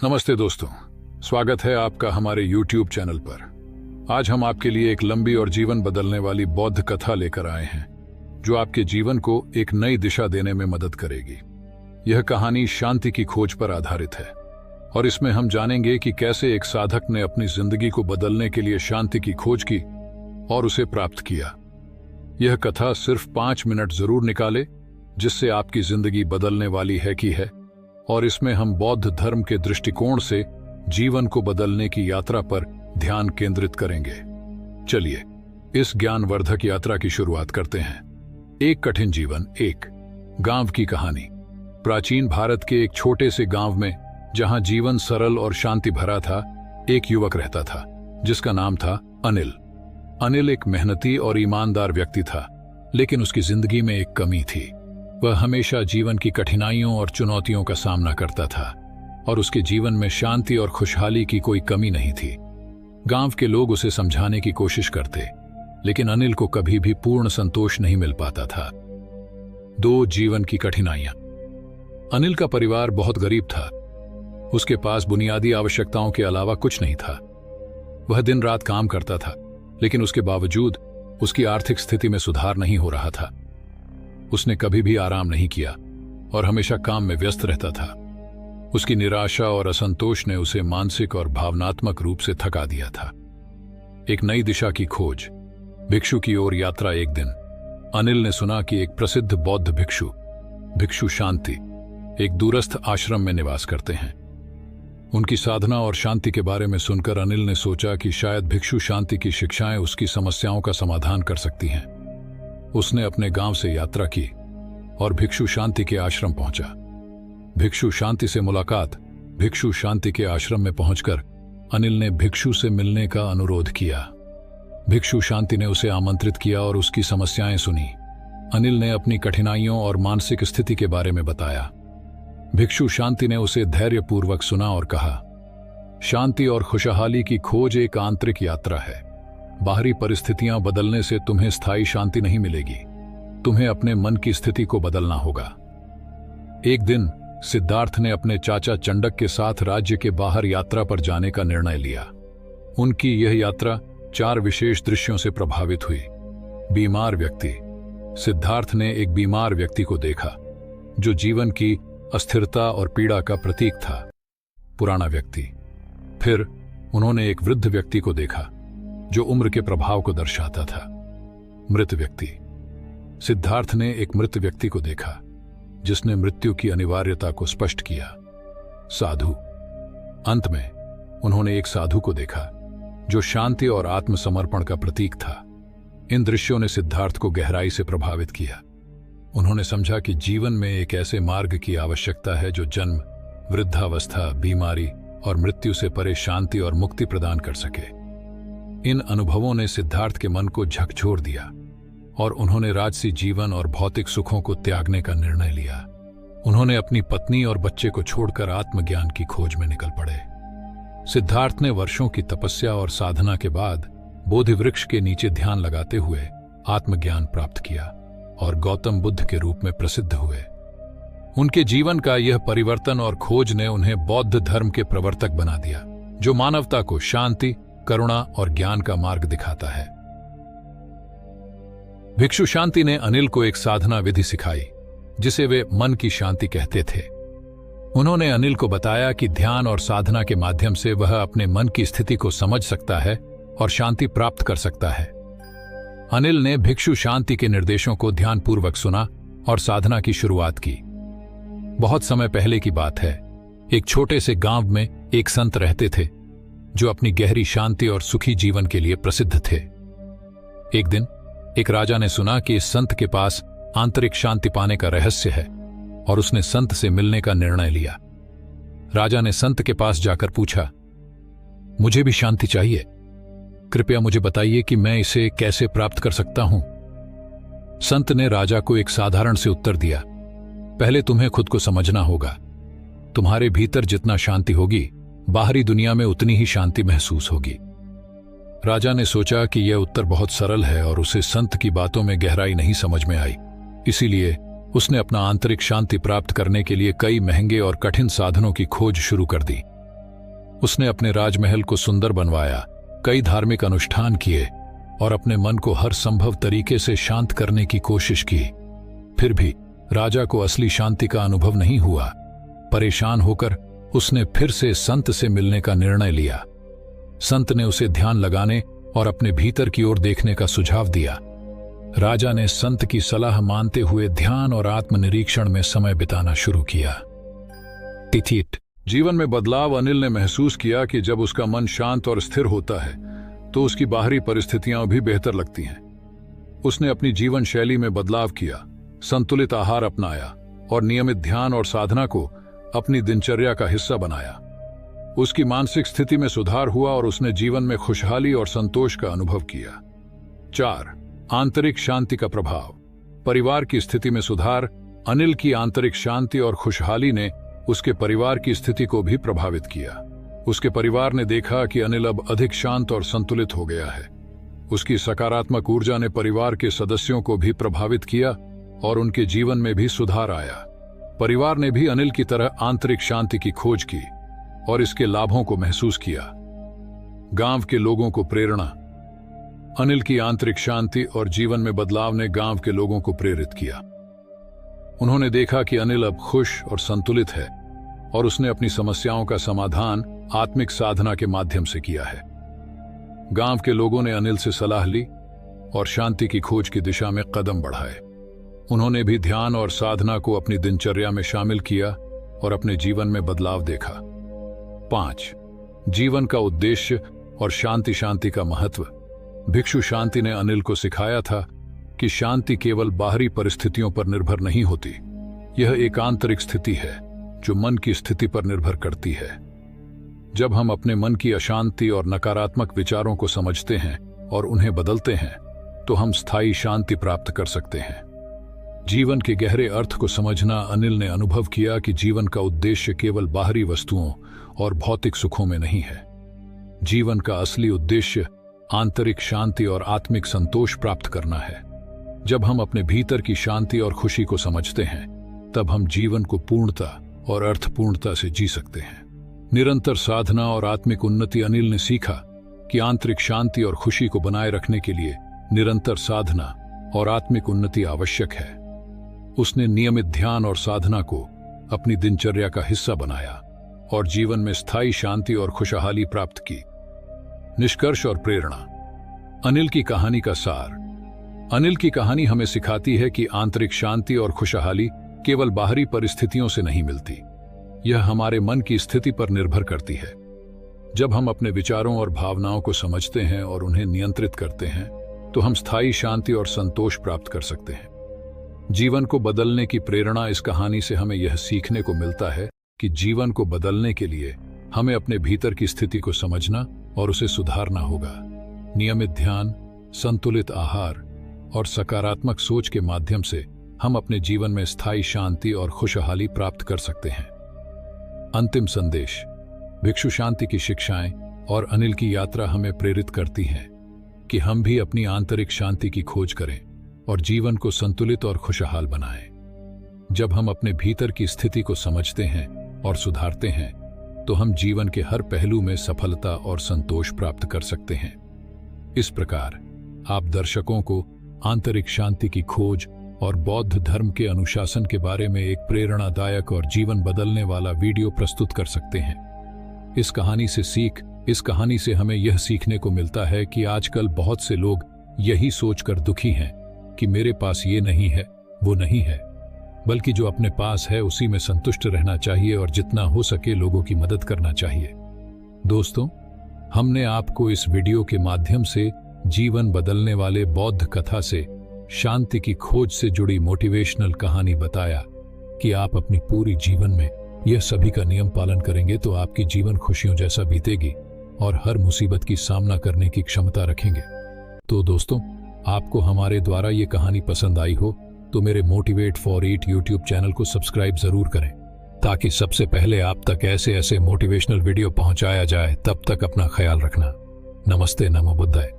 नमस्ते दोस्तों, स्वागत है आपका हमारे YouTube चैनल पर। आज हम आपके लिए एक लंबी और जीवन बदलने वाली बौद्ध कथा लेकर आए हैं जो आपके जीवन को एक नई दिशा देने में मदद करेगी। यह कहानी शांति की खोज पर आधारित है और इसमें हम जानेंगे कि कैसे एक साधक ने अपनी जिंदगी को बदलने के लिए शांति की खोज की और उसे प्राप्त किया। यह कथा सिर्फ 5 मिनट जरूर निकाले जिससे आपकी जिंदगी बदलने वाली है कि है, और इसमें हम बौद्ध धर्म के दृष्टिकोण से जीवन को बदलने की यात्रा पर ध्यान केंद्रित करेंगे। चलिए इस ज्ञानवर्धक यात्रा की शुरुआत करते हैं। एक कठिन जीवन, एक गांव की कहानी। प्राचीन भारत के एक छोटे से गांव में, जहां जीवन सरल और शांति भरा था, एक युवक रहता था जिसका नाम था अनिल। अनिल एक मेहनती और ईमानदार व्यक्ति था, लेकिन उसकी जिंदगी में एक कमी थी। वह हमेशा जीवन की कठिनाइयों और चुनौतियों का सामना करता था और उसके जीवन में शांति और खुशहाली की कोई कमी नहीं थी। गांव के लोग उसे समझाने की कोशिश करते, लेकिन अनिल को कभी भी पूर्ण संतोष नहीं मिल पाता था। 2 जीवन की कठिनाइयां। अनिल का परिवार बहुत गरीब था। उसके पास बुनियादी आवश्यकताओं के अलावा कुछ नहीं था। वह दिन रात काम करता था, लेकिन उसके बावजूद उसकी आर्थिक स्थिति में सुधार नहीं हो रहा था। उसने कभी भी आराम नहीं किया और हमेशा काम में व्यस्त रहता था। उसकी निराशा और असंतोष ने उसे मानसिक और भावनात्मक रूप से थका दिया था। एक नई दिशा की खोज, भिक्षु की ओर यात्रा। एक दिन अनिल ने सुना कि एक प्रसिद्ध बौद्ध भिक्षु शांति एक दूरस्थ आश्रम में निवास करते हैं। उनकी साधना और शांति के बारे में सुनकर अनिल ने सोचा कि शायद भिक्षु शांति की शिक्षाएं उसकी समस्याओं का समाधान कर सकती हैं। उसने अपने गांव से यात्रा की और भिक्षु शांति के आश्रम पहुंचा। भिक्षु शांति से मुलाकात। भिक्षु शांति के आश्रम में पहुंचकर अनिल ने भिक्षु से मिलने का अनुरोध किया। भिक्षु शांति ने उसे आमंत्रित किया और उसकी समस्याएं सुनी। अनिल ने अपनी कठिनाइयों और मानसिक स्थिति के बारे में बताया। भिक्षु शांति ने उसे धैर्यपूर्वक सुना और कहा, शांति और खुशहाली की खोज एक आंतरिक यात्रा है। बाहरी परिस्थितियां बदलने से तुम्हें स्थायी शांति नहीं मिलेगी। तुम्हें अपने मन की स्थिति को बदलना होगा। एक दिन सिद्धार्थ ने अपने चाचा चंडक के साथ राज्य के बाहर यात्रा पर जाने का निर्णय लिया। उनकी यह यात्रा 4 विशेष दृश्यों से प्रभावित हुई। बीमार व्यक्ति। सिद्धार्थ ने एक बीमार व्यक्ति को देखा जो जीवन की अस्थिरता और पीड़ा का प्रतीक था। पुराना व्यक्ति। फिर उन्होंने एक वृद्ध व्यक्ति को देखा जो उम्र के प्रभाव को दर्शाता था। मृत व्यक्ति। सिद्धार्थ ने एक मृत व्यक्ति को देखा जिसने मृत्यु की अनिवार्यता को स्पष्ट किया। साधु। अंत में उन्होंने एक साधु को देखा जो शांति और आत्मसमर्पण का प्रतीक था। इन दृश्यों ने सिद्धार्थ को गहराई से प्रभावित किया। उन्होंने समझा कि जीवन में एक ऐसे मार्ग की आवश्यकता है जो जन्म, वृद्धावस्था, बीमारी और मृत्यु से परे शांति और मुक्ति प्रदान कर सके। इन अनुभवों ने सिद्धार्थ के मन को झकझोर दिया और उन्होंने राजसी जीवन और भौतिक सुखों को त्यागने का निर्णय लिया। उन्होंने अपनी पत्नी और बच्चे को छोड़कर आत्मज्ञान की खोज में निकल पड़े। सिद्धार्थ ने वर्षों की तपस्या और साधना के बाद बोधि वृक्ष के नीचे ध्यान लगाते हुए आत्मज्ञान प्राप्त किया और गौतम बुद्ध के रूप में प्रसिद्ध हुए। उनके जीवन का यह परिवर्तन और खोज ने उन्हें बौद्ध धर्म के प्रवर्तक बना दिया, जो मानवता को शांति, करुणा और ज्ञान का मार्ग दिखाता है। भिक्षु शांति ने अनिल को एक साधना विधि सिखाई जिसे वे मन की शांति कहते थे। उन्होंने अनिल को बताया कि ध्यान और साधना के माध्यम से वह अपने मन की स्थिति को समझ सकता है और शांति प्राप्त कर सकता है। अनिल ने भिक्षु शांति के निर्देशों को ध्यानपूर्वक सुना और साधना की शुरुआत की। बहुत समय पहले की बात है। एक छोटे से गांव में एक संत रहते थे जो अपनी गहरी शांति और सुखी जीवन के लिए प्रसिद्ध थे। एक दिन एक राजा ने सुना कि इस संत के पास आंतरिक शांति पाने का रहस्य है और उसने संत से मिलने का निर्णय लिया। राजा ने संत के पास जाकर पूछा, मुझे भी शांति चाहिए, कृपया मुझे बताइए कि मैं इसे कैसे प्राप्त कर सकता हूं। संत ने राजा को एक साधारण से उत्तर दिया, पहले तुम्हें खुद को समझना होगा। तुम्हारे भीतर जितना शांति होगी, बाहरी दुनिया में उतनी ही शांति महसूस होगी। राजा ने सोचा कि यह उत्तर बहुत सरल है और उसे संत की बातों में गहराई नहीं समझ में आई। इसीलिए उसने अपना आंतरिक शांति प्राप्त करने के लिए कई महंगे और कठिन साधनों की खोज शुरू कर दी। उसने अपने राजमहल को सुंदर बनवाया, कई धार्मिक अनुष्ठान किए और अपने मन को हर संभव तरीके से शांत करने की कोशिश की। फिर भी राजा को असली शांति का अनुभव नहीं हुआ। परेशान होकर उसने फिर से संत से मिलने का निर्णय लिया। संत ने उसे ध्यान लगाने और अपने भीतर की ओर देखने का सुझाव दिया। राजा ने संत की सलाह मानते हुए ध्यान और आत्मनिरीक्षण में समय बिताना शुरू किया। तिथि जीवन में बदलाव। अनिल ने महसूस किया कि जब उसका मन शांत और स्थिर होता है तो उसकी बाहरी परिस्थितियां भी बेहतर लगती हैं। उसने अपनी जीवन शैली में बदलाव किया, संतुलित आहार अपनाया और नियमित ध्यान और साधना को अपनी दिनचर्या का हिस्सा बनाया। उसकी मानसिक स्थिति में सुधार हुआ और उसने जीवन में खुशहाली और संतोष का अनुभव किया। 4. आंतरिक शांति का प्रभाव। परिवार की स्थिति में सुधार। अनिल की आंतरिक शांति और खुशहाली ने उसके परिवार की स्थिति को भी प्रभावित किया। उसके परिवार ने देखा कि अनिल अब अधिक शांत और संतुलित हो गया है। उसकी सकारात्मक ऊर्जा ने परिवार के सदस्यों को भी प्रभावित किया और उनके जीवन में भी सुधार आया। परिवार ने भी अनिल की तरह आंतरिक शांति की खोज की और इसके लाभों को महसूस किया। गांव के लोगों को प्रेरणा। अनिल की आंतरिक शांति और जीवन में बदलाव ने गांव के लोगों को प्रेरित किया। उन्होंने देखा कि अनिल अब खुश और संतुलित है और उसने अपनी समस्याओं का समाधान आत्मिक साधना के माध्यम से किया है। गांव के लोगों ने अनिल से सलाह ली और शांति की खोज की दिशा में कदम बढ़ाए। उन्होंने भी ध्यान और साधना को अपनी दिनचर्या में शामिल किया और अपने जीवन में बदलाव देखा। 5. जीवन का उद्देश्य और शांति का महत्व। भिक्षु शांति ने अनिल को सिखाया था कि शांति केवल बाहरी परिस्थितियों पर निर्भर नहीं होती। यह एक आंतरिक स्थिति है जो मन की स्थिति पर निर्भर करती है। जब हम अपने मन की अशांति और नकारात्मक विचारों को समझते हैं और उन्हें बदलते हैं तो हम स्थायी शांति प्राप्त कर सकते हैं। जीवन के गहरे अर्थ को समझना। अनिल ने अनुभव किया कि जीवन का उद्देश्य केवल बाहरी वस्तुओं और भौतिक सुखों में नहीं है। जीवन का असली उद्देश्य आंतरिक शांति और आत्मिक संतोष प्राप्त करना है। जब हम अपने भीतर की शांति और खुशी को समझते हैं तब हम जीवन को पूर्णता और अर्थपूर्णता से जी सकते हैं। निरंतर साधना और आत्मिक उन्नति। अनिल ने सीखा कि आंतरिक शांति और खुशी को बनाए रखने के लिए निरंतर साधना और आत्मिक उन्नति आवश्यक है। उसने नियमित ध्यान और साधना को अपनी दिनचर्या का हिस्सा बनाया और जीवन में स्थायी शांति और खुशहाली प्राप्त की। निष्कर्ष और प्रेरणा। अनिल की कहानी का सार। अनिल की कहानी हमें सिखाती है कि आंतरिक शांति और खुशहाली केवल बाहरी परिस्थितियों से नहीं मिलती। यह हमारे मन की स्थिति पर निर्भर करती है। जब हम अपने विचारों और भावनाओं को समझते हैं और उन्हें नियंत्रित करते हैं तो हम स्थायी शांति और संतोष प्राप्त कर सकते हैं। जीवन को बदलने की प्रेरणा। इस कहानी से हमें यह सीखने को मिलता है कि जीवन को बदलने के लिए हमें अपने भीतर की स्थिति को समझना और उसे सुधारना होगा। नियमित ध्यान, संतुलित आहार और सकारात्मक सोच के माध्यम से हम अपने जीवन में स्थायी शांति और खुशहाली प्राप्त कर सकते हैं। अंतिम संदेश। भिक्षु शांति की शिक्षाएं और अनिल की यात्रा हमें प्रेरित करती हैं कि हम भी अपनी आंतरिक शांति की खोज करें और जीवन को संतुलित और खुशहाल बनाएं। जब हम अपने भीतर की स्थिति को समझते हैं और सुधारते हैं तो हम जीवन के हर पहलू में सफलता और संतोष प्राप्त कर सकते हैं। इस प्रकार आप दर्शकों को आंतरिक शांति की खोज और बौद्ध धर्म के अनुशासन के बारे में एक प्रेरणादायक और जीवन बदलने वाला वीडियो प्रस्तुत कर सकते हैं। इस कहानी से हमें यह सीखने को मिलता है कि आजकल बहुत से लोग यही सोचकर दुखी हैं कि मेरे पास ये नहीं है, वो नहीं है, बल्कि जो अपने पास है उसी में संतुष्ट रहना चाहिए और जितना हो सके लोगों की मदद करना चाहिए। दोस्तों, हमने आपको इस वीडियो के माध्यम से जीवन बदलने वाले बौद्ध कथा से शांति की खोज से जुड़ी मोटिवेशनल कहानी बताया कि आप अपनी पूरी जीवन में यह सभी का नियम पालन करेंगे तो आपकी जीवन खुशियों जैसा बीतेगी और हर मुसीबत की सामना करने की क्षमता रखेंगे। तो दोस्तों, आपको हमारे द्वारा ये कहानी पसंद आई हो तो मेरे motivate for eat YouTube channel को सब्सक्राइब जरूर करें ताकि सबसे पहले आप तक ऐसे मोटिवेशनल वीडियो पहुंचाया जाए। तब तक अपना ख्याल रखना। नमस्ते, नमो बुद्धाय।